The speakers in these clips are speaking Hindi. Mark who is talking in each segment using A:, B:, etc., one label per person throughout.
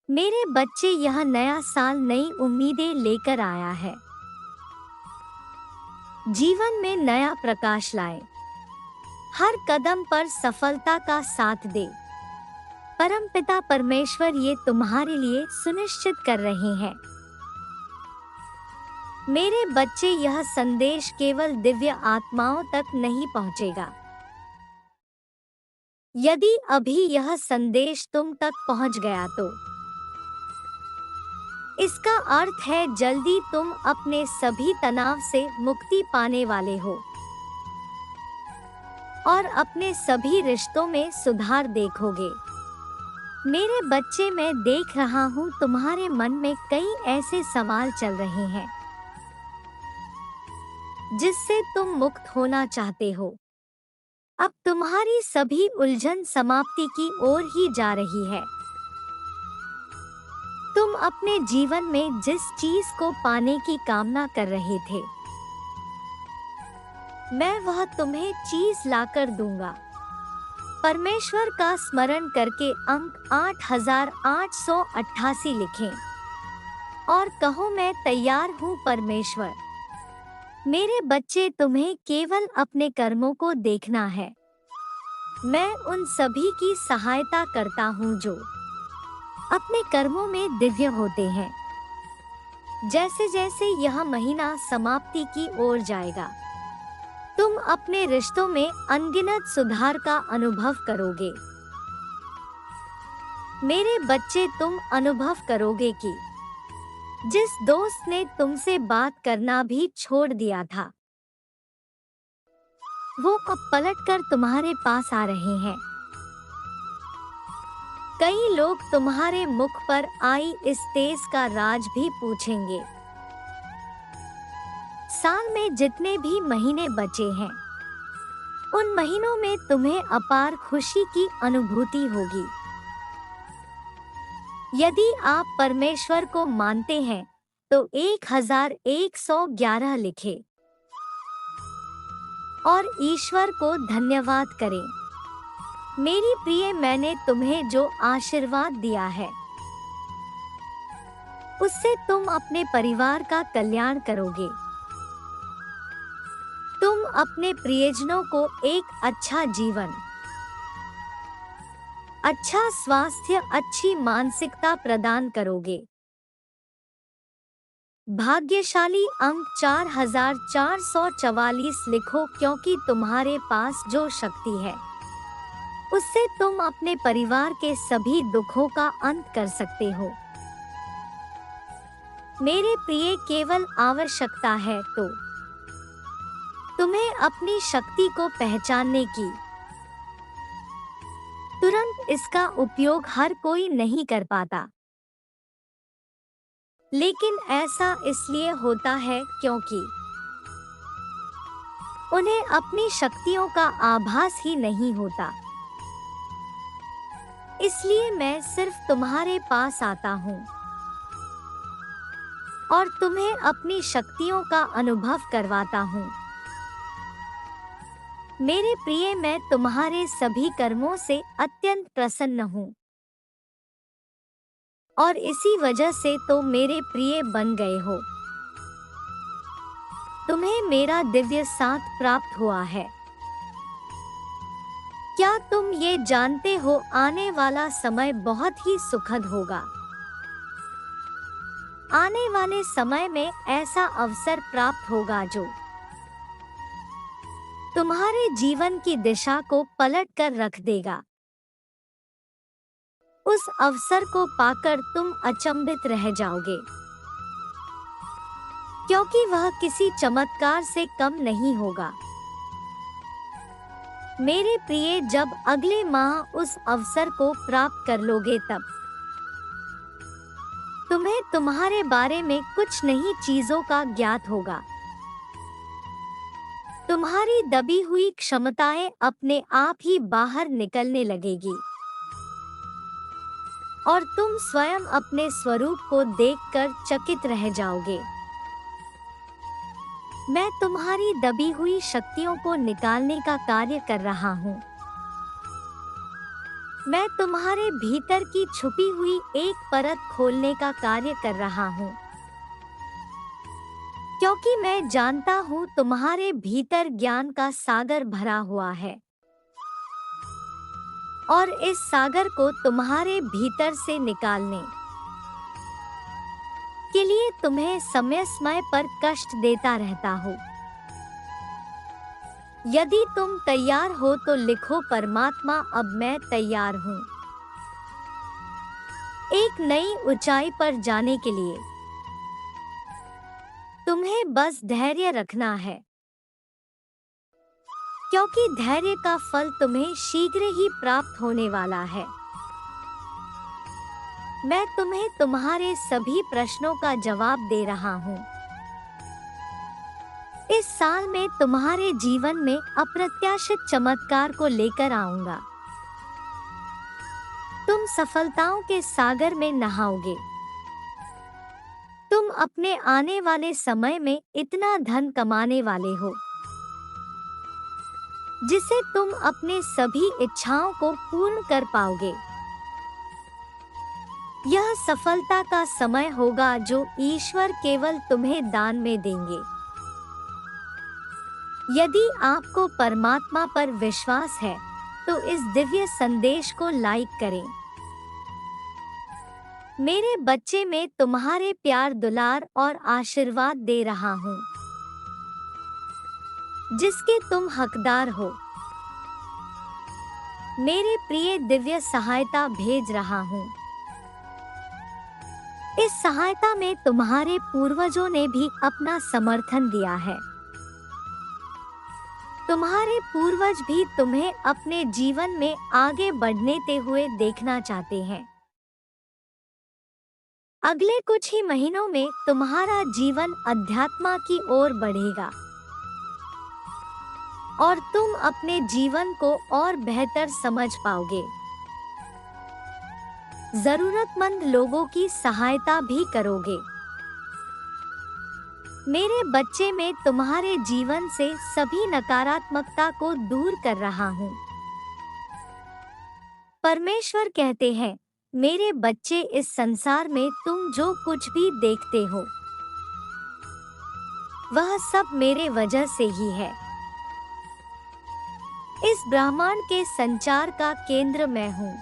A: मेरे बच्चे, यह नया साल नई उम्मीदें लेकर आया है। जीवन में नया प्रकाश लाए। हर कदम पर सफलता का साथ दे। परमपिता परमेश्वर ये तुम्हारे लिए सुनिश्चित कर रहे हैं। मेरे बच्चे, यह संदेश केवल दिव्य आत्माओं तक नहीं पहुंचेगा। यदि अभी यह संदेश तुम तक पहुंच गया तो इसका अर्थ है जल्दी तुम अपने सभी तनाव से मुक्ति पाने वाले हो और अपने सभी रिश्तों में सुधार देखोगे। मेरे बच्चे, मैं देख रहा हूँ तुम्हारे मन में कई ऐसे सवाल चल रहे हैं जिससे तुम मुक्त होना चाहते हो। अब तुम्हारी सभी उलझन समाप्ति की ओर ही जा रही है। तुम अपने जीवन में जिस चीज को पाने की कामना कर रहे थे, मैं वह तुम्हें चीज लाकर दूंगा। परमेश्वर का स्मरण करके अंक 8888 लिखें और कहो, मैं तैयार हूँ परमेश्वर। मेरे बच्चे, तुम्हें केवल अपने कर्मों को देखना है। मैं उन सभी की सहायता करता हूँ जो अपने कर्मों में दिव्य होते हैं। जैसे जैसे यह महीना समाप्ति की ओर जाएगा, तुम अपने रिश्तों में अनगिनत सुधार का अनुभव करोगे। मेरे बच्चे, तुम अनुभव करोगे कि जिस दोस्त ने तुमसे बात करना भी छोड़ दिया था, वो अब पलटकर तुम्हारे पास आ रहे हैं। कई लोग तुम्हारे मुख पर आई इस तेज का राज भी पूछेंगे। साल में जितने भी महीने बचे हैं, उन महीनों में तुम्हें अपार खुशी की अनुभूति होगी। यदि आप परमेश्वर को मानते हैं तो 1111 लिखें और ईश्वर को धन्यवाद करें। मेरी प्रिय, मैंने तुम्हें जो आशीर्वाद दिया है उससे तुम अपने परिवार का कल्याण करोगे। तुम अपने प्रियजनों को एक अच्छा जीवन, अच्छा स्वास्थ्य, अच्छी मानसिकता प्रदान करोगे। भाग्यशाली अंक 4444 लिखो, क्योंकि तुम्हारे पास जो शक्ति है उससे तुम अपने परिवार के सभी दुखों का अंत कर सकते हो। मेरे प्रिय, केवल आवश्यकता है तो तुम्हें अपनी शक्ति को पहचानने की। तुरंत इसका उपयोग हर कोई नहीं कर पाता, लेकिन ऐसा इसलिए होता है क्योंकि उन्हें अपनी शक्तियों का आभास ही नहीं होता। इसलिए मैं सिर्फ तुम्हारे पास आता हूँ और तुम्हें अपनी शक्तियों का अनुभव करवाता हूँ। मेरे प्रिय, मैं तुम्हारे सभी कर्मों से अत्यंत प्रसन्न हूँ और इसी वजह से तो मेरे प्रिय बन गए हो। तुम्हें मेरा दिव्य साथ प्राप्त हुआ है। क्या तुम ये जानते हो, आने वाला समय बहुत ही सुखद होगा। आने वाले समय में ऐसा अवसर प्राप्त होगा जो तुम्हारे जीवन की दिशा को पलट कर रख देगा। उस अवसर को पाकर तुम अचंभित रह जाओगे, क्योंकि वह किसी चमत्कार से कम नहीं होगा। मेरे प्रिय, जब अगले माह उस अवसर को प्राप्त कर लोगे, तब तुम्हें तुम्हारे बारे में कुछ नई चीजों का ज्ञात होगा। तुम्हारी दबी हुई क्षमताएं अपने आप ही बाहर निकलने लगेगी और तुम स्वयं अपने स्वरूप को देखकर चकित रह जाओगे। मैं तुम्हारी दबी हुई शक्तियों को निकालने का कार्य कर रहा हूँ। मैं तुम्हारे भीतर की छुपी हुई एक परत खोलने का कार्य कर रहा हूँ, क्योंकि मैं जानता हूँ तुम्हारे भीतर ज्ञान का सागर भरा हुआ है और इस सागर को तुम्हारे भीतर से निकालने के लिए तुम्हें समय समय पर कष्ट देता रहता हूँ। यदि तुम तैयार हो तो लिखो, परमात्मा अब मैं तैयार हूँ एक नई ऊंचाई पर जाने के लिए। तुम्हें बस धैर्य रखना है, क्योंकि धैर्य का फल तुम्हें शीघ्र ही प्राप्त होने वाला है। मैं तुम्हें तुम्हारे सभी प्रश्नों का जवाब दे रहा हूँ। इस साल में तुम्हारे जीवन में अप्रत्याशित चमत्कार को लेकर आऊंगा। तुम सफलताओं के सागर में नहाओगे। तुम अपने आने वाले समय में इतना धन कमाने वाले हो जिसे तुम अपने सभी इच्छाओं को पूर्ण कर पाओगे। यह सफलता का समय होगा जो ईश्वर केवल तुम्हें दान में देंगे। यदि आपको परमात्मा पर विश्वास है तो इस दिव्य संदेश को लाइक करें। मेरे बच्चे, मैं तुम्हारे प्यार, दुलार और आशीर्वाद दे रहा हूँ जिसके तुम हकदार हो। मेरे प्रिय, दिव्य सहायता भेज रहा हूँ। इस सहायता में तुम्हारे पूर्वजों ने भी अपना समर्थन दिया है। तुम्हारे पूर्वज भी तुम्हें अपने जीवन में आगे बढ़ने हुए देखना चाहते हैं। अगले कुछ ही महीनों में तुम्हारा जीवन अध्यात्म की ओर बढ़ेगा और तुम अपने जीवन को और बेहतर समझ पाओगे। जरूरतमंद लोगों की सहायता भी करोगे। मेरे बच्चे, मैं तुम्हारे जीवन से सभी नकारात्मकता को दूर कर रहा हूँ। परमेश्वर कहते हैं, मेरे बच्चे, इस संसार में तुम जो कुछ भी देखते हो वह सब मेरे वजह से ही है। इस ब्रह्मांड के संचार का केंद्र मैं हूँ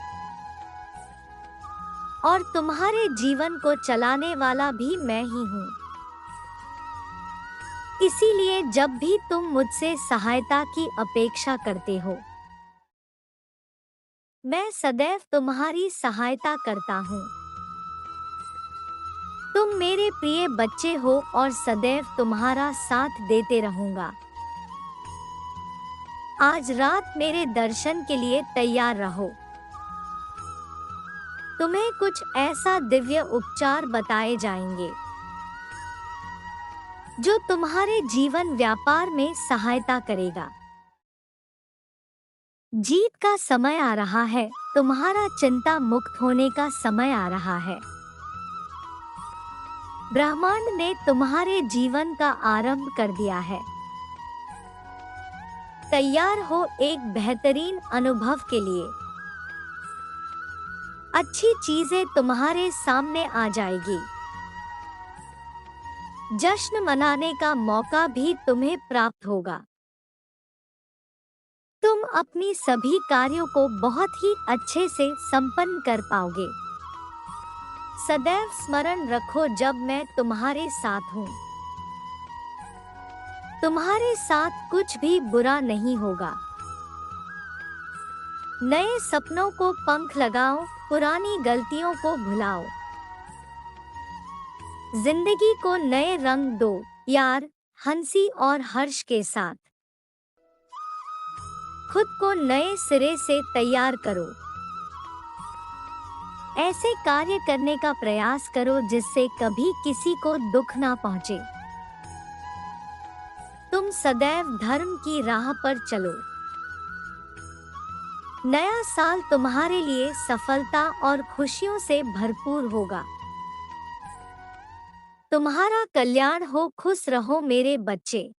A: और तुम्हारे जीवन को चलाने वाला भी मैं ही हूँ। इसीलिए जब भी तुम मुझसे सहायता की अपेक्षा करते हो, मैं सदैव तुम्हारी सहायता करता हूँ। तुम मेरे प्रिय बच्चे हो और सदैव तुम्हारा साथ देते रहूंगा। आज रात मेरे दर्शन के लिए तैयार रहो। तुम्हें कुछ ऐसा दिव्य उपचार बताए जाएंगे जो तुम्हारे जीवन व्यापार में सहायता करेगा। जीत का समय आ रहा है। तुम्हारा चिंता मुक्त होने का समय आ रहा है। ब्रह्मांड ने तुम्हारे जीवन का आरंभ कर दिया है। तैयार हो एक बेहतरीन अनुभव के लिए। अच्छी चीजें तुम्हारे सामने आ जाएगी। जश्न मनाने का मौका भी तुम्हें प्राप्त होगा। तुम अपनी सभी कार्यों को बहुत ही अच्छे से संपन्न कर पाओगे। सदैव स्मरण रखो, जब मैं तुम्हारे साथ हूँ, तुम्हारे साथ कुछ भी बुरा नहीं होगा। नए सपनों को पंख लगाओ, पुरानी गलतियों को भुलाओ। जिंदगी को नए रंग दो, प्यार, हंसी और हर्ष के साथ। खुद को नए सिरे से तैयार करो। ऐसे कार्य करने का प्रयास करो जिससे कभी किसी को दुख ना पहुंचे। तुम सदैव धर्म की राह पर चलो। नया साल तुम्हारे लिए सफलता और खुशियों से भरपूर होगा। तुम्हारा कल्याण हो। खुश रहो मेरे बच्चे।